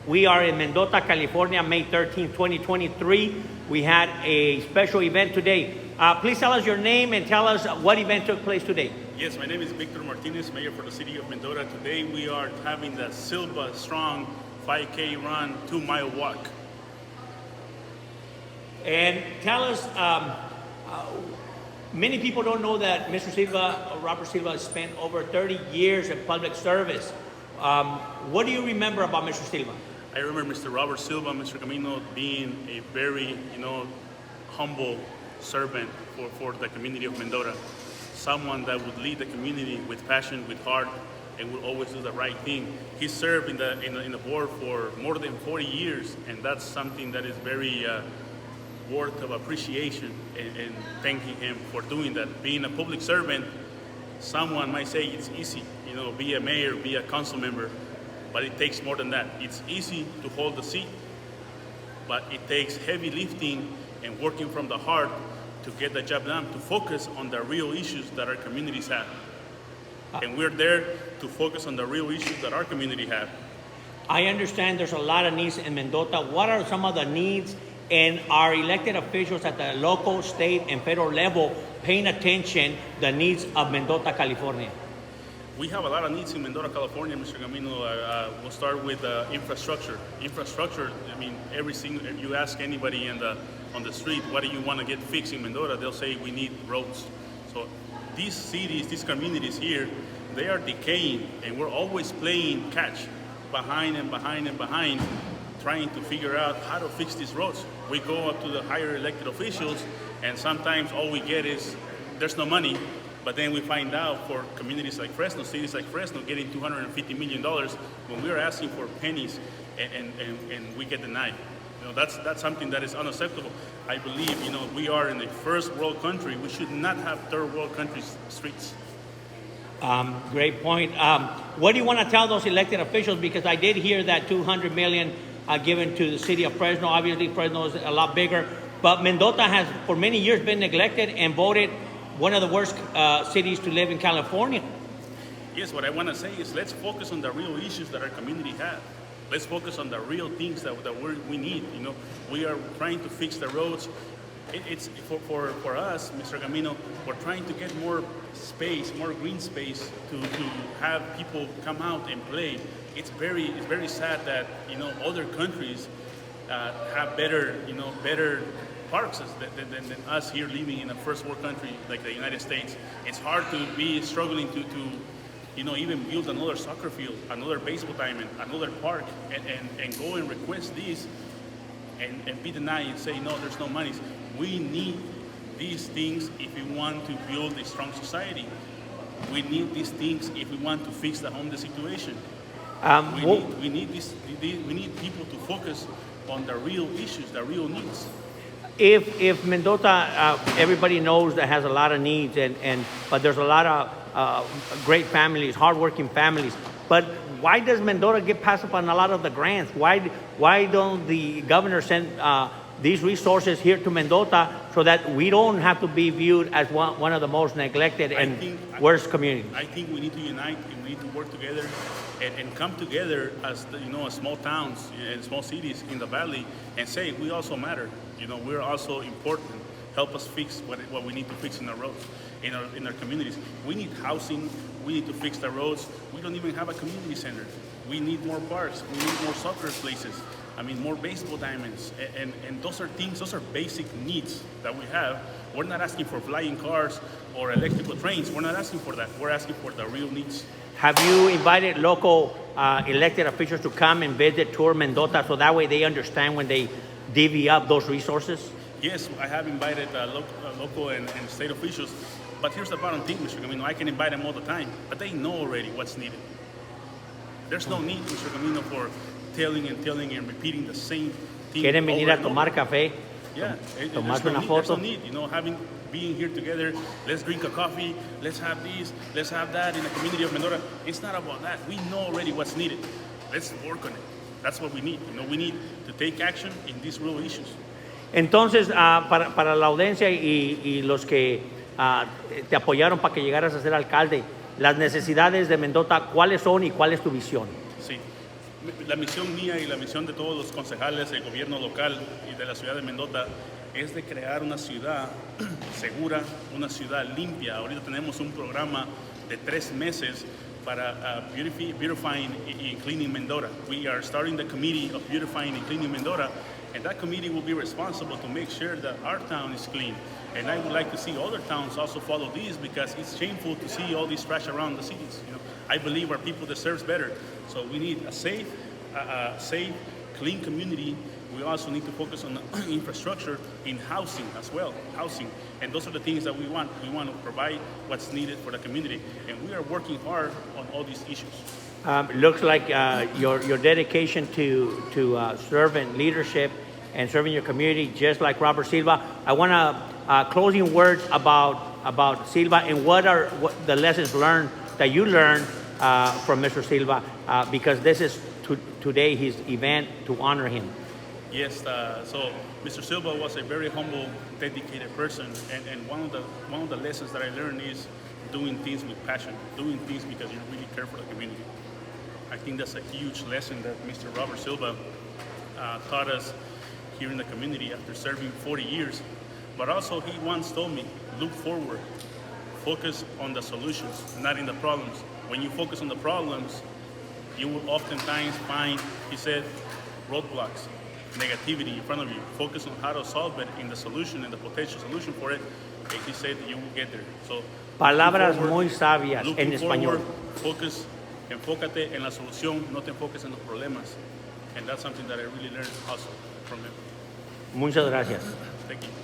We are in Mendota, California, May 13th, 2023. We had a special event today. Please tell us your name and tell us what event took place today. Yes, my name is Martinez, Mayor for the city of Mendota. Today we are having the Silva Strong 5K run, 2-mile walk. And tell us, many people don't know that Mr. Silva, Robert Silva, has spent over 30 years in public service. What do you remember about Mr. Silva? I remember Mr. Robert Silva, Mr. Camino, being a very, humble servant for the community of Mendota. Someone that would lead the community with passion, with heart, and would always do the right thing. He served in the board for more than 40 years, and that's something that is very worth of appreciation and thanking him for doing that. Being a public servant, someone might say it's easy, be a mayor, be a council member, but it takes more than that. It's easy to hold the seat, but it takes heavy lifting and working from the heart to get the job done, to focus on the real issues that our communities have. And we're there to focus on the real issues that our community have. I understand there's a lot of needs in Mendota. What are some of the needs, and are elected officials at the local, state, and federal level paying attention to the needs of Mendota, California? We have a lot of needs in Mendota, California, Mr. Camino. We'll start with infrastructure. Infrastructure, you ask anybody on the street, what do you want to get fixed in Mendota? They'll say we need roads. So these cities, these communities here, they are decaying, and we're always playing catch behind and behind and behind, trying to figure out how to fix these roads. We go up to the higher elected officials, and sometimes all we get is there's no money. But then we find out for communities like Fresno, cities like Fresno, getting $250 million when we're asking for pennies and we get denied. That's something that is unacceptable. I believe, we are in a first world country. We should not have third world countries streets. Great point. What do you want to tell those elected officials? Because I did hear that $200 million given to the city of Fresno. Obviously, Fresno is a lot bigger. But Mendota has, for many years, been neglected and voted one of the worst cities to live in California. Yes, what I want to say is let's focus on the real issues that our community has. Let's focus on the real things that we need. We are trying to fix the roads. It's for us, Mr. Camino, we're trying to get more space, more green space to have people come out and play. It's very sad that other countries have better parks than us here living in a first world country like the United States. It's hard to be struggling to even build another soccer field, another baseball diamond, another park, and go and request these and be denied and say, no, there's no money. We need these things if we want to build a strong society. We need these things if we want to fix the homeless situation. We need people to focus on the real issues, the real needs. If Mendota, everybody knows that has a lot of needs, but there's a lot of great families, hardworking families. But why does Mendota get passed up on a lot of the grants? Why don't the governor send these resources here to Mendota so that we don't have to be viewed as one of the most neglected and worst communities? I think we need to unite and we need to work together and come together as small towns and small cities in the valley and say we also matter. We're also important. Help us fix what we need to fix in our roads, in our communities. We need housing. We need to fix the roads. We don't even have a community center. We need more parks. We need more soccer places. More baseball diamonds. And those are basic needs that we have. We're not asking for flying cars or electrical trains. We're not asking for that. We're asking for the real needs. Have you invited local elected officials to come and visit, tour Mendota, so that way they understand when they divvy up those resources? Yes, I have invited local and state officials. But here's the bottom thing, Mr. Camino. I can invite them all the time, but they know already what's needed. There's no need, Mr. Camino, for telling and repeating the same thing. ¿Quieren venir a tomar café? Yeah, Tomarse una foto? There's no need, being here together, let's drink a coffee, let's have this, let's have that in the community of Mendota. It's not about that. We know already what's needed. Let's work on it. That's what we need. We need to take action in these real issues. Entonces, para la audiencia y los que te apoyaron para que llegaras a ser alcalde, las necesidades de Mendota, ¿cuáles son y cuál es tu visión? Sí. La misión mía y la misión de todos los concejales del gobierno local y de la ciudad de Mendota es de crear una ciudad segura, una ciudad limpia. Ahorita tenemos un programa de 3 meses para beautifying and cleaning Mendota. We are starting the committee of beautifying and cleaning Mendota, and that committee will be responsible to make sure that our town is clean. And I would like to see other towns also follow these, because it's shameful to see all this trash around the cities. You know, I believe our people deserves better. So we need a safe, clean community. We also need to focus on the infrastructure in housing as well, housing. And those are the things that we want. We want to provide what's needed for the community. And we are working hard on all these issues. Looks like your dedication to servant leadership and serving your community, just like Robert Silva. I want to closing words about Silva, and what are the lessons learned that you learned from Mr. Silva, because this is today his event to honor him. Yes, so Mr. Silva was a very humble, dedicated person, and one of the lessons that I learned is doing things with passion, doing things because you really care for the community. I think that's a huge lesson that Mr. Robert Silva taught us here in the community after serving 40 years. But also he once told me, look forward, focus on the solutions, not in the problems. When you focus on the problems, you will oftentimes find, he said, roadblocks, negativity in front of you. Focus on how to solve it in the solution and the potential solution for it. And he said you will get there. So, palabras muy sabias en español. Focus, enfócate en la solución, no te enfoques en los problemas. And that's something that I really learned also from him. Muchas gracias. Thank you.